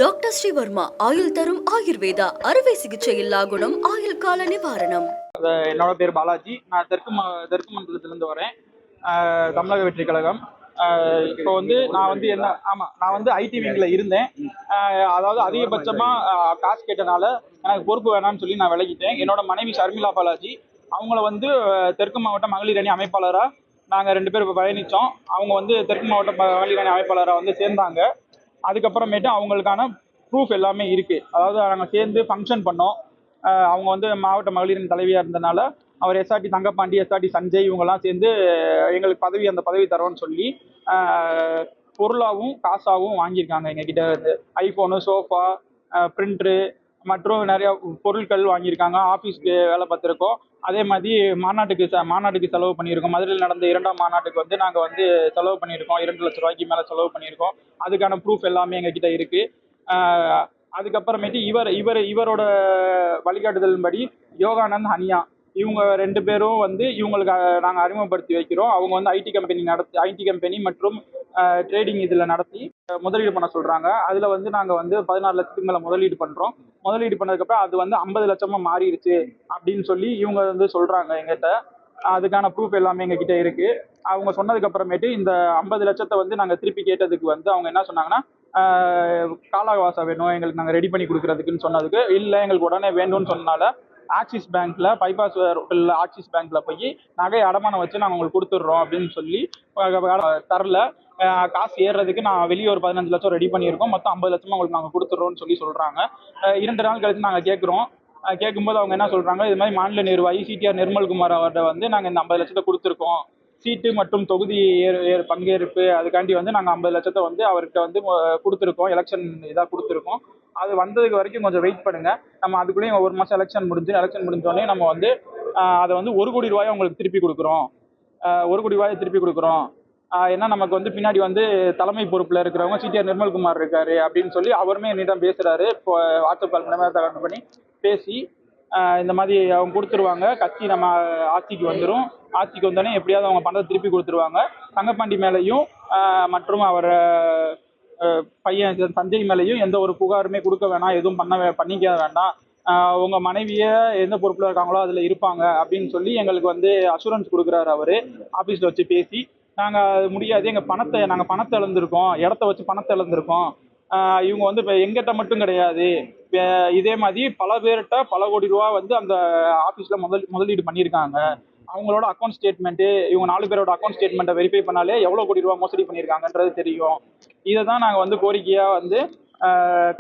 Doctor Sreevarma ஆயுள் தரும் ஆயுர்வேதா அறுவை சிகிச்சை இல்லா குணம் ஆயுள் கால நிவாரணம். என்னோட பேர் பாலாஜி. நான் தெற்கு மண்டலத்திலிருந்து வரேன். தமிழக வெற்றி கழகம். இப்போ நான் வந்து ஐடி விங்கில் இருந்தேன். அதாவது அதிகபட்சமாக காசு கேட்டனால எனக்கு பொறுப்பு வேணாம்னு சொல்லி நான் விலகிட்டேன். என்னோட மனைவி ஷர்மிளா பாலாஜி, அவங்கள வந்து தெற்கு மாவட்ட மகளிர் அணி அமைப்பாளராக நாங்கள் 2 பேர் பயணித்தோம். அவங்க வந்து தெற்கு மாவட்ட மகளிர் அணி அமைப்பாளராக வந்து சேர்ந்தாங்க. அதுக்கப்புறமேட்டு அவங்களுக்கான ப்ரூஃப் எல்லாமே இருக்குது. அதாவது நாங்கள் சேர்ந்து ஃபங்க்ஷன் பண்ணோம். அவங்க வந்து மாவட்ட மகளிரின் தலைவியாக இருந்தனால அவர் எஸ்ஆர்டி தங்கப்பாண்டி, எஸ்ஆர்டி சஞ்சய் இவங்கெல்லாம் சேர்ந்து எங்களுக்கு அந்த பதவி தரோன்னு சொல்லி பொருளாகவும் காசாகவும் வாங்கியிருக்காங்க. எங்ககிட்ட இருந்து ஐஃபோனு, சோஃபா, பிரிண்டரு மற்றும் நிறையா பொருட்கள் வாங்கியிருக்காங்க. ஆஃபீஸ்க்கு வேலை பார்த்துருக்கோம். அதே மாதிரி மாநாட்டுக்கு செலவு பண்ணியிருக்கோம். மதுரையில் நடந்த 2ஆம் மாநாட்டுக்கு வந்து நாங்கள் வந்து செலவு பண்ணியிருக்கோம். 2 லட்ச ரூபாய்க்கு மேலே செலவு பண்ணியிருக்கோம். அதுக்கான ப்ரூஃப் எல்லாமே எங்ககிட்ட இருக்குது. அதுக்கப்புறமேட்டு இவரோட வழிகாட்டுதலின்படி யோகானந்த், ஹனியா இவங்க 2 பேரும் வந்து இவங்களுக்கு நாங்கள் அறிமுகப்படுத்தி வைக்கிறோம். அவங்க வந்து ஐடி கம்பெனி மற்றும் ட்ரேடிங் இதில் நடத்தி முதலீடு பண்ண சொல்கிறாங்க. அதில் வந்து நாங்கள் வந்து 14 லட்சத்துக்கு மேலே முதலீடு பண்ணுறோம். முதலீடு பண்ணதுக்கப்புறம் அது வந்து 50 லட்சமாக மாறிடுச்சு அப்படின்னு சொல்லி இவங்க வந்து சொல்கிறாங்க எங்கிட்ட. அதுக்கான ப்ரூஃப் எல்லாமே எங்ககிட்ட இருக்குது. அவங்க சொன்னதுக்கப்புறமேட்டு இந்த 50 லட்சத்தை வந்து நாங்கள் திருப்பி கேட்டதுக்கு வந்து அவங்க என்ன சொன்னாங்கன்னா, கால அவகாசம் வேணும் எங்களுக்கு, நாங்கள் ரெடி பண்ணி கொடுக்குறதுக்குன்னு சொன்னதுக்கு, இல்லை எங்களுக்கு உடனே வேணும்னு சொன்னனால ஆக்சிஸ் பேங்க்கில் பைபாஸ் ரோட்டில் ஆக்சிஸ் பேங்க்கில் போய் நகை அடமானம் வச்சு நாங்கள் உங்களுக்கு கொடுத்துட்றோம் அப்படின்னு சொல்லி தரல. காசு ஏறுறதுக்கு நான் வெளியே ஒரு 15 லட்சம் ரெடி பண்ணியிருக்கோம். மொத்தம் 50 லட்சமாக உங்களுக்கு நாங்கள் கொடுத்துட்றோன்னு சொல்லி சொல்கிறாங்க. 2 நாள் கழிச்சு நாங்கள் கேட்கும்போது அவங்க என்ன சொல்கிறாங்க, இது மாதிரி மாநில நிர்வாகி சிடிஆர் நிர்மல்குமார் அவர்கிட்ட வந்து நாங்கள் இந்த 50 லட்சத்தை கொடுத்துருக்கோம். சீட்டு மற்றும் தொகுதி பங்கேற்பு அதுக்காண்டி வந்து நாங்கள் 50 லட்சத்தை வந்து அவர்கிட்ட வந்து கொடுத்துருக்கோம். எலெக்ஷன் இதாக கொடுத்துருக்கோம். அது வந்ததுக்கு வரைக்கும் கொஞ்சம் வெயிட் பண்ணுங்கள். நம்ம அதுக்குள்ளேயும் 1 மாதம் எலெக்ஷன் முடிஞ்சோடனே நம்ம வந்து அதை வந்து 1 கோடி ரூபாயை உங்களுக்கு திருப்பி கொடுக்குறோம். 1 கோடி ரூபாயை திருப்பி கொடுக்குறோம். ஏன்னா நமக்கு வந்து பின்னாடி வந்து தலைமை பொறுப்பில் இருக்கிறவங்க சிடிஆர் நிர்மல்குமார் இருக்காரு அப்படின்னு சொல்லி அவருமே என்னிடம் பேசுகிறாரு. இப்போ வாட்ஸ்அப் கால் மூலமாக பண்ணி பேசி இந்த மாதிரி அவங்க கொடுத்துருவாங்க. கட்சி நம்ம ஆட்சிக்கு வந்துடும். ஆட்சிக்கு வந்தோடனே எப்படியாவது அவங்க பணத்தை திருப்பி கொடுத்துருவாங்க. தங்கப்பாண்டி மேலேயும் மற்றும் அவர் பையன் சஞ்சய் மேலேயும் எந்த ஒரு புகாருமே கொடுக்க வேணாம், எதுவும் பண்ணிக்க வேண்டாம். உங்கள் மனைவியை எந்த பொறுப்பில் இருக்காங்களோ அதில் இருப்பாங்க அப்படின்னு சொல்லி எங்களுக்கு வந்து அஷூரன்ஸ் கொடுக்குறாரு அவர். ஆஃபீஸில் வச்சு பேசி நாங்கள் முடியாது, நாங்கள் பணத்தை இழந்திருக்கோம், இடத்த வச்சு பணத்தை இழந்திருக்கோம். இவங்க வந்து இப்போ எங்கிட்ட மட்டும் கிடையாது, இதே மாதிரி பல பேர்கிட்ட பல கோடி ரூபா வந்து அந்த ஆஃபீஸில் முதலீடு பண்ணியிருக்காங்க. அவங்களோட அக்கௌண்ட் ஸ்டேட்மெண்ட்டு, இவங்க 4 பேரோட அக்கௌண்ட் ஸ்டேட்மெண்ட்டை வெரிஃபை பண்ணாலே எவ்வளோ கோடி ரூபா மோசடி பண்ணியிருக்காங்கன்றது தெரியும். இதை தான் நாங்கள் வந்து கோரிக்கையாக வந்து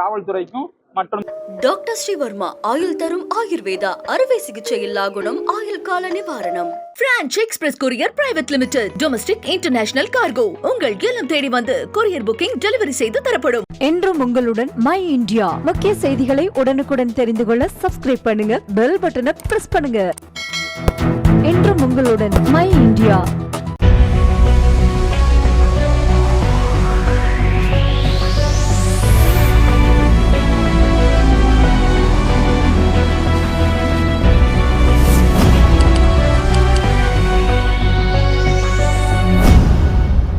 காவல்துறைக்கும் மற்றும் டாக்டர் ஸ்ரீவர்மா ஆயுள் தரும் ஆயுர்வேதா அறுவை சிகிச்சை இல்லா குணம் ஆயுள் கால நிவாரணம். Branch express courier private limited. Domestic international cargo உங்கள் இல்லம் தேடி வந்து கொரியர் புக்கிங் டெலிவரி செய்து தரப்படும். என்றும் உங்களுடன் மை இந்தியா. முக்கிய செய்திகளை உடனுக்குடன் தெரிந்து கொள்ள சப்ஸ்கிரைப் பண்ணுங்க, பெல் பட்டனை பிரஸ் பண்ணுங்க. என்றும் உங்களுடன் மை இந்தியா.